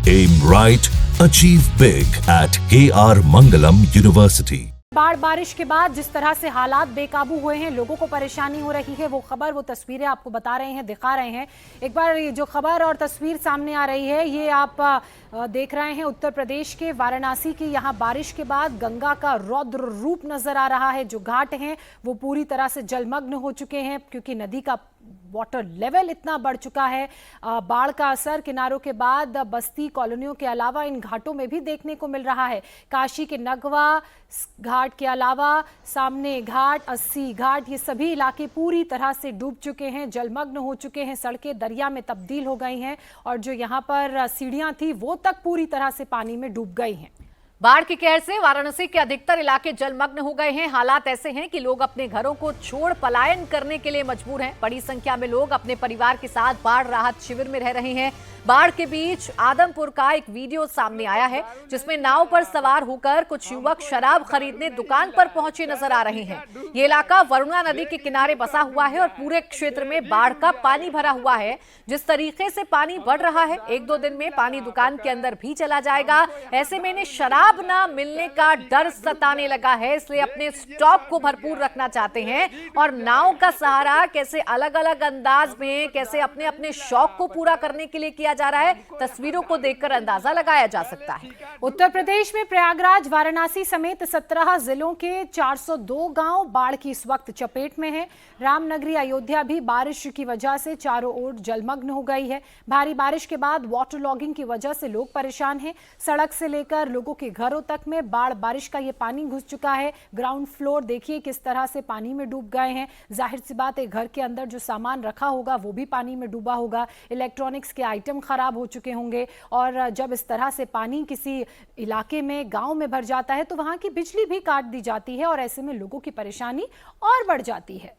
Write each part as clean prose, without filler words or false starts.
Aim right, achieve big at KR Mangalam University. बाढ़ बारिश के बाद जिस तरह से हालात बेकाबू हुए हैं, लोगों को परेशानी हो रही है, वो खबर वो तस्वीरें आपको बता रहे हैं, दिखा रहे हैं। एक बार ये जो खबर और तस्वीर सामने आ रही है, ये आप देख रहे हैं उत्तर प्रदेश के वाराणसी की। यहाँ बारिश के बाद गंगा का रौद्र रूप नजर आ रहा है। जो घाट हैं वो पूरी तरह से जलमग्न हो चुके हैं क्योंकि नदी का वाटर लेवल इतना बढ़ चुका है। बाढ़ का असर किनारों के बाद बस्ती कॉलोनियों के अलावा इन घाटों में भी देखने को मिल रहा है। काशी के नगवा घाट के अलावा सामने घाट, 80 घाट, ये सभी इलाके पूरी तरह से डूब चुके हैं, जलमग्न हो चुके हैं। सड़कें दरिया में तब्दील हो गई हैं और जो यहाँ पर सीढ़ियां थी वो तक पूरी तरह से पानी में डूब गई हैं। बाढ़ की कहर से वाराणसी के अधिकतर इलाके जलमग्न हो गए हैं। हालात ऐसे हैं कि लोग अपने घरों को छोड़ पलायन करने के लिए मजबूर हैं। बड़ी संख्या में लोग अपने परिवार के साथ बाढ़ राहत शिविर में रह रहे हैं। बाढ़ के बीच आदमपुर का एक वीडियो सामने आया है जिसमें नाव पर सवार होकर कुछ युवक शराब खरीदने दुकान पर पहुंचे नजर आ रहे हैं। ये इलाका वरुणा नदी के किनारे बसा हुआ है और पूरे क्षेत्र में बाढ़ का पानी भरा हुआ है। जिस तरीके से पानी बढ़ रहा है, 1-2 दिन में पानी दुकान के अंदर भी चला जाएगा। ऐसे में इन्हें शराब ना मिलने का डर सताने लगा है, इसलिए अपने स्टॉक को भरपूर रखना चाहते हैं और नाव का सहारा कैसे अलग अलग अंदाज में, कैसे अपने अपने शौक को पूरा करने के लिए किया जा रहा है, तस्वीरों को देखकर अंदाजा लगाया जा सकता है। उत्तर प्रदेश में प्रयागराज, वाराणसी समेत 17 जिलों के 402 गांव बाढ़ की इस वक्त चपेट में हैं। रामनगरी अयोध्या भी बारिश की वजह से चारों ओर जलमग्न हो गई है। भारी बारिश के बाद वाटर लॉगिंग की वजह से लोग परेशान हैं। सड़क से लेकर लोगों के घरों तक में बाढ़ बारिश का ये पानी घुस चुका है। ग्राउंड फ्लोर देखिए किस तरह से पानी में डूब गए हैं। जाहिर सी बात है, घर के अंदर जो सामान रखा होगा वो भी पानी में डूबा होगा। इलेक्ट्रॉनिक्स के आइटम खराब हो चुके होंगे और जब इस तरह से पानी किसी इलाके में, गांव में भर जाता है तो वहां की बिजली भी काट दी जाती है और ऐसे में लोगों की परेशानी और बढ़ जाती है।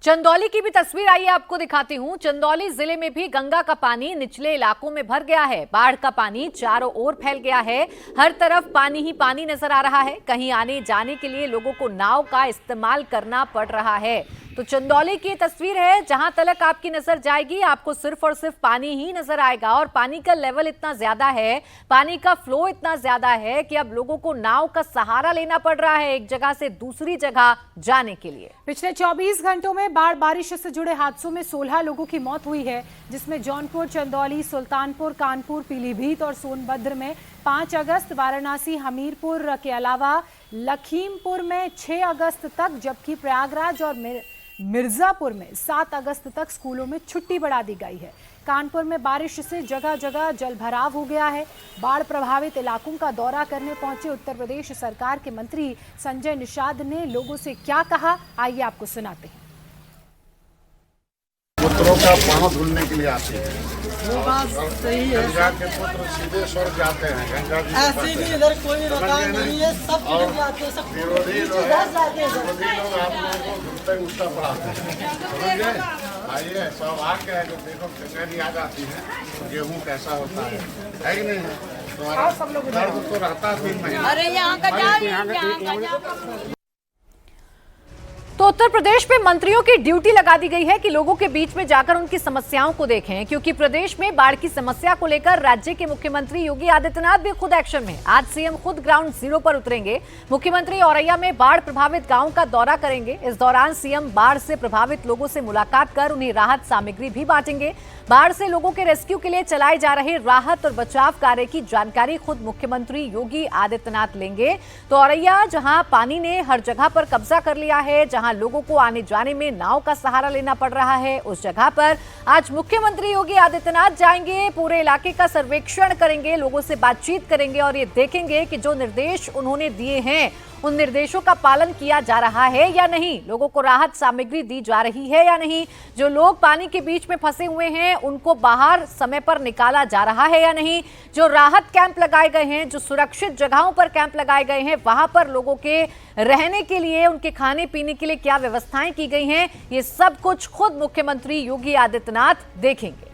चंदौली की भी तस्वीर आइए आपको दिखाती हूं। चंदौली जिले में भी गंगा का पानी निचले इलाकों में भर गया है। बाढ़ का पानी चारों ओर फैल गया है। हर तरफ पानी ही पानी नजर आ रहा है। कहीं आने जाने के लिए लोगों को नाव का इस्तेमाल करना पड़ रहा है। तो चंदौली की तस्वीर है, जहां तलक आपकी नजर जाएगी आपको सिर्फ और सिर्फ पानी ही नजर आएगा और पानी का लेवल इतना ज्यादा है, पानी का फ्लो इतना ज्यादा है कि अब लोगों को नाव का सहारा लेना पड़ रहा है एक जगह से दूसरी जगह जाने के लिए। पिछले 24 घंटों में बाढ़ बारिश से जुड़े हादसों में 16 लोगों की मौत हुई है, जिसमें जौनपुर, चंदौली, सुल्तानपुर, कानपुर, पीलीभीत और सोनभद्र में 5 अगस्त, वाराणसी, हमीरपुर के अलावा लखीमपुर में 6 अगस्त तक, जबकि प्रयागराज और मिर्जापुर में 7 अगस्त तक स्कूलों में छुट्टी बढ़ा दी गई है। कानपुर में बारिश से जगह जगह जलभराव हो गया है। बाढ़ प्रभावित इलाकों का दौरा करने पहुंचे उत्तर प्रदेश सरकार के मंत्री संजय निषाद ने लोगों से क्या कहा, आइए आपको सुनाते हैं। पुत्रों का पाँव धुलने के लिए आते हैं। वो बात सही है। गंगा के पुत्र सीधे स्वर्ग जाते हैं। गंगा जी ऐसे भी इधर कोई रकाय नहीं है, सब इधर जाते हैं, सब विरोधी लोग आप लोगों को घुलते उल्टा पढ़ाते हैं। समझे? आइए सब आके है, जो देखो कचहरी आ जाती है, गेहूँ कैसा होता है कि नहीं है? तुम्हारा दर्द तो रहता है 3 महीने। अरे यहाँ का तो उत्तर प्रदेश में मंत्रियों की ड्यूटी लगा दी गई है कि लोगों के बीच में जाकर उनकी समस्याओं को देखें, क्योंकि प्रदेश में बाढ़ की समस्या को लेकर राज्य के मुख्यमंत्री योगी आदित्यनाथ भी खुद एक्शन में। आज सीएम खुद ग्राउंड जीरो पर उतरेंगे। मुख्यमंत्री औरैया में बाढ़ प्रभावित गांव का दौरा करेंगे। इस दौरान सीएम बाढ़ से प्रभावित लोगों से मुलाकात कर उन्हें राहत सामग्री भी बांटेंगे। बाढ़ से लोगों के रेस्क्यू के लिए चलाए जा रहे राहत और बचाव कार्य की जानकारी खुद मुख्यमंत्री योगी आदित्यनाथ लेंगे। तो औरैया, जहां पानी ने हर जगह पर कब्जा कर लिया है, जहां लोगों को आने जाने में नाव का सहारा लेना पड़ रहा है, उस जगह पर आज मुख्यमंत्री योगी आदित्यनाथ जाएंगे, पूरे इलाके का सर्वेक्षण करेंगे, लोगों से बातचीत करेंगे और ये देखेंगे कि जो निर्देश उन्होंने दिए हैं उन निर्देशों का पालन किया जा रहा है या नहीं, लोगों को राहत सामग्री दी जा रही है या नहीं, जो लोग पानी के बीच में फंसे हुए हैं उनको बाहर समय पर निकाला जा रहा है या नहीं, जो राहत कैंप लगाए गए हैं, जो सुरक्षित जगहों पर कैंप लगाए गए हैं, वहां पर लोगों के रहने के लिए, उनके खाने पीने के लिए क्या व्यवस्थाएं की गई हैं, ये सब कुछ खुद मुख्यमंत्री योगी आदित्यनाथ देखेंगे।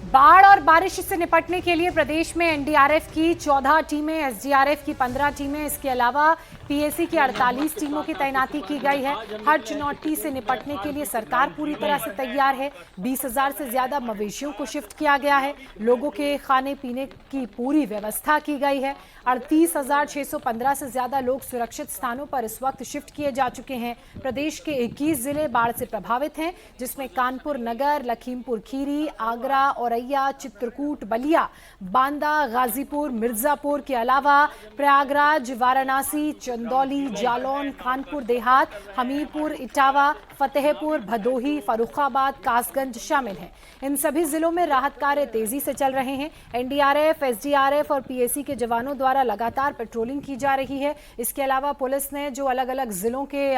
बाढ़ और बारिश से निपटने के लिए प्रदेश में एनडीआरएफ की 14 टीमें, एसडीआरएफ की 15 टीमें, इसके अलावा पीएसी की 48 टीमों की तैनाती की गई है। हर चुनौती से निपटने के लिए सरकार पूरी तरह से तैयार है। 20,000 से ज्यादा मवेशियों को शिफ्ट किया गया है। लोगों के खाने पीने की पूरी व्यवस्था की गई है। 38,615 से ज्यादा लोग सुरक्षित स्थानों पर इस वक्त शिफ्ट किए जा चुके हैं। प्रदेश के 21 जिले बाढ़ से प्रभावित हैं, जिसमें कानपुर नगर, लखीमपुर खीरी, आगरा, औरैया, चित्रकूट, बलिया, बांदा, गाजीपुर, मिर्जापुर के अलावा प्रयागराज, वाराणसी, चंदौली, जालौन, कानपुर देहात, हमीरपुर, इटावा, फतेहपुर, भदोही, फर्रुखाबाद, कासगंज शामिल हैं। इन सभी जिलों में राहत कार्य तेजी से चल रहे हैं। एनडीआरएफ, एसडीआरएफ और पीएसी के जवानों द्वारा लगातार पेट्रोलिंग की जा रही है। इसके अलावा पुलिस ने जो अलग अलग जिलों के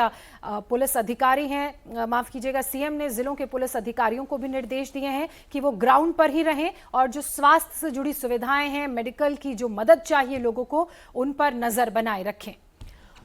पुलिस अधिकारी हैं, माफ कीजिएगा, सीएम ने जिलों के पुलिस अधिकारियों को भी निर्देश दिए हैं कि वो ग्राउंड पर ही रहें और जो स्वास्थ्य से जुड़ी सुविधाएं हैं, मेडिकल की जो मदद चाहिए लोगों को, उन पर नजर बनाए रखें।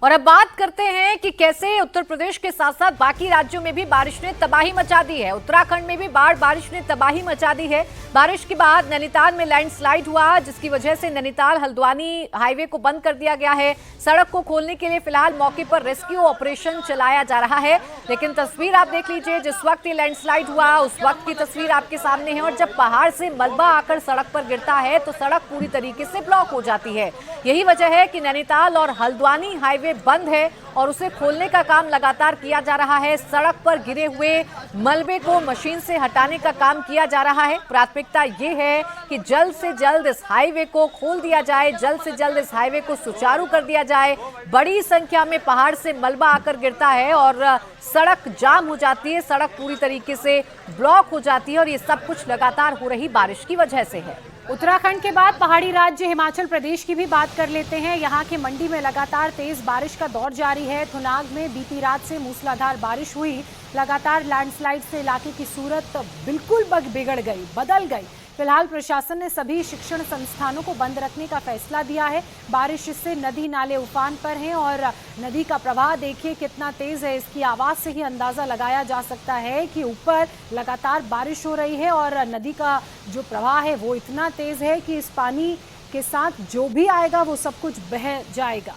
और अब बात करते हैं कि कैसे उत्तर प्रदेश के साथ साथ बाकी राज्यों में भी बारिश ने तबाही मचा दी है। उत्तराखंड में भी बारिश ने तबाही मचा दी है। बारिश के बाद नैनीताल में लैंडस्लाइड हुआ, जिसकी वजह से नैनीताल हल्द्वानी हाईवे को बंद कर दिया गया है। सड़क को खोलने के लिए फिलहाल मौके पर रेस्क्यू ऑपरेशन चलाया जा रहा है। लेकिन तस्वीर आप देख लीजिए, जिस वक्त ये लैंडस्लाइड हुआ उस वक्त की तस्वीर आपके सामने है। और जब पहाड़ से मलबा आकर सड़क पर गिरता है तो सड़क पूरी तरीके से ब्लॉक हो जाती है। यही वजह है कि नैनीताल और हल्द्वानी हाईवे बंद है और उसे खोलने का काम लगातार किया जा रहा है। सड़क पर गिरे हुए मलबे को मशीन से हटाने का काम किया जा रहा है। प्राथमिकता ये है कि जल्द से जल्द इस हाईवे को खोल दिया जाए, जल्द से जल्द इस हाईवे को सुचारू कर दिया जाए। बड़ी संख्या में पहाड़ से मलबा आकर गिरता है और सड़क जाम हो जाती है, सड़क पूरी तरीके से ब्लॉक हो जाती है और ये सब कुछ लगातार हो रही बारिश की वजह से है। उत्तराखंड के बाद पहाड़ी राज्य हिमाचल प्रदेश की भी बात कर लेते हैं। यहाँ की मंडी में लगातार तेज बारिश का दौर जारी है। थुनाग में बीती रात से मूसलाधार बारिश हुई। लगातार लैंडस्लाइड से इलाके की सूरत बिल्कुल बदल गई। फिलहाल प्रशासन ने सभी शिक्षण संस्थानों को बंद रखने का फैसला दिया है। बारिश से नदी नाले उफान पर हैं और नदी का प्रवाह देखिए कितना तेज है। इसकी आवाज से ही अंदाजा लगाया जा सकता है कि ऊपर लगातार बारिश हो रही है और नदी का जो प्रवाह है वो इतना तेज है कि इस पानी के साथ जो भी आएगा वो सब कुछ बह जाएगा।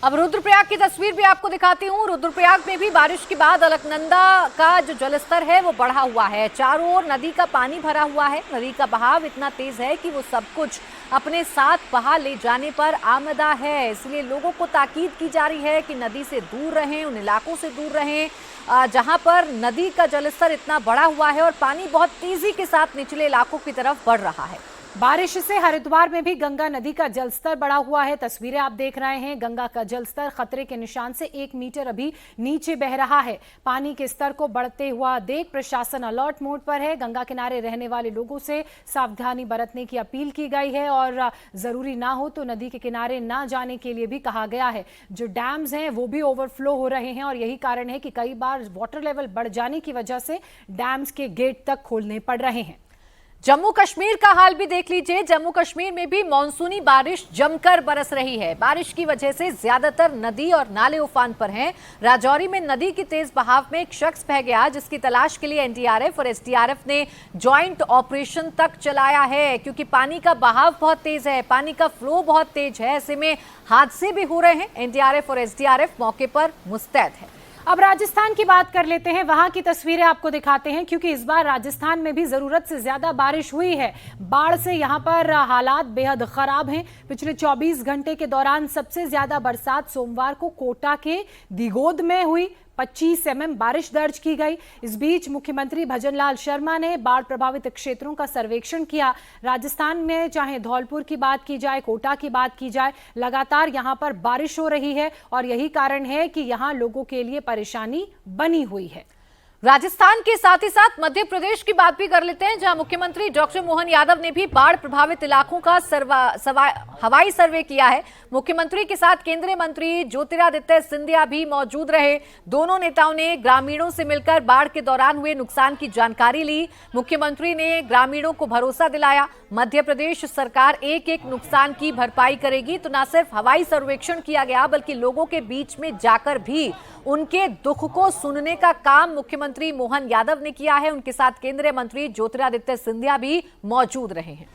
अब रुद्रप्रयाग की तस्वीर भी आपको दिखाती हूँ। रुद्रप्रयाग में भी बारिश के बाद अलकनंदा का जो जलस्तर है वो बढ़ा हुआ है। चारों ओर नदी का पानी भरा हुआ है। नदी का बहाव इतना तेज है कि वो सब कुछ अपने साथ बहा ले जाने पर आमदा है। इसलिए लोगों को ताकीद की जा रही है कि नदी से दूर रहें, उन इलाकों से दूर रहें जहां पर नदी का जलस्तर इतना बढ़ा हुआ है और पानी बहुत तेजी के साथ निचले इलाकों की तरफ बढ़ रहा है। बारिश से हरिद्वार में भी गंगा नदी का जलस्तर बढ़ा हुआ है। तस्वीरें आप देख रहे हैं। गंगा का जलस्तर खतरे के निशान से 1 मीटर अभी नीचे बह रहा है। पानी के स्तर को बढ़ते हुआ देख प्रशासन अलर्ट मोड पर है। गंगा किनारे रहने वाले लोगों से सावधानी बरतने की अपील की गई है और जरूरी ना हो तो नदी के किनारे ना जाने के लिए भी कहा गया है। जो डैम्स हैं वो भी ओवरफ्लो हो रहे हैं और यही कारण है कि कई बार वाटर लेवल बढ़ जाने की वजह से डैम्स के गेट तक खोलने पड़ रहे हैं। जम्मू कश्मीर का हाल भी देख लीजिए। जम्मू कश्मीर में भी मानसूनी बारिश जमकर बरस रही है। बारिश की वजह से ज्यादातर नदी और नाले उफान पर हैं। राजौरी में नदी की तेज बहाव में एक शख्स बह गया, जिसकी तलाश के लिए एनडीआरएफ और एसडीआरएफ ने ज्वाइंट ऑपरेशन तक चलाया है। क्योंकि पानी का बहाव बहुत तेज है, पानी का फ्लो बहुत तेज है, ऐसे में हादसे भी हो रहे हैं। एनडीआरएफ और एसडीआरएफ मौके पर मुस्तैद है। अब राजस्थान की बात कर लेते हैं। वहां की तस्वीरें आपको दिखाते हैं क्योंकि इस बार राजस्थान में भी जरूरत से ज्यादा बारिश हुई है। बाढ़ से यहां पर हालात बेहद खराब हैं। पिछले 24 घंटे के दौरान सबसे ज्यादा बरसात सोमवार को कोटा के दिगोद में हुई। 25 mm बारिश दर्ज की गई। इस बीच मुख्यमंत्री भजनलाल शर्मा ने बाढ़ प्रभावित क्षेत्रों का सर्वेक्षण किया। राजस्थान में चाहे धौलपुर की बात की जाए, कोटा की बात की जाए, लगातार यहां पर बारिश हो रही है और यही कारण है कि यहां लोगों के लिए परेशानी बनी हुई है। राजस्थान के साथ ही साथ मध्य प्रदेश की बात भी कर लेते हैं, जहां मुख्यमंत्री डॉक्टर मोहन यादव ने भी बाढ़ प्रभावित इलाकों का हवाई सर्वे किया है। मुख्यमंत्री के साथ केंद्रीय मंत्री ज्योतिरादित्य सिंधिया भी मौजूद रहे। दोनों नेताओं ने ग्रामीणों से मिलकर बाढ़ के दौरान हुए नुकसान की जानकारी ली। मुख्यमंत्री ने ग्रामीणों को भरोसा दिलाया, मध्य प्रदेश सरकार एक नुकसान की भरपाई करेगी। तो न सिर्फ हवाई सर्वेक्षण किया गया बल्कि लोगों के बीच में जाकर भी उनके दुख को सुनने का काम मुख्यमंत्री मंत्री मोहन यादव ने किया है। उनके साथ केंद्रीय मंत्री ज्योतिरादित्य सिंधिया भी मौजूद रहे हैं।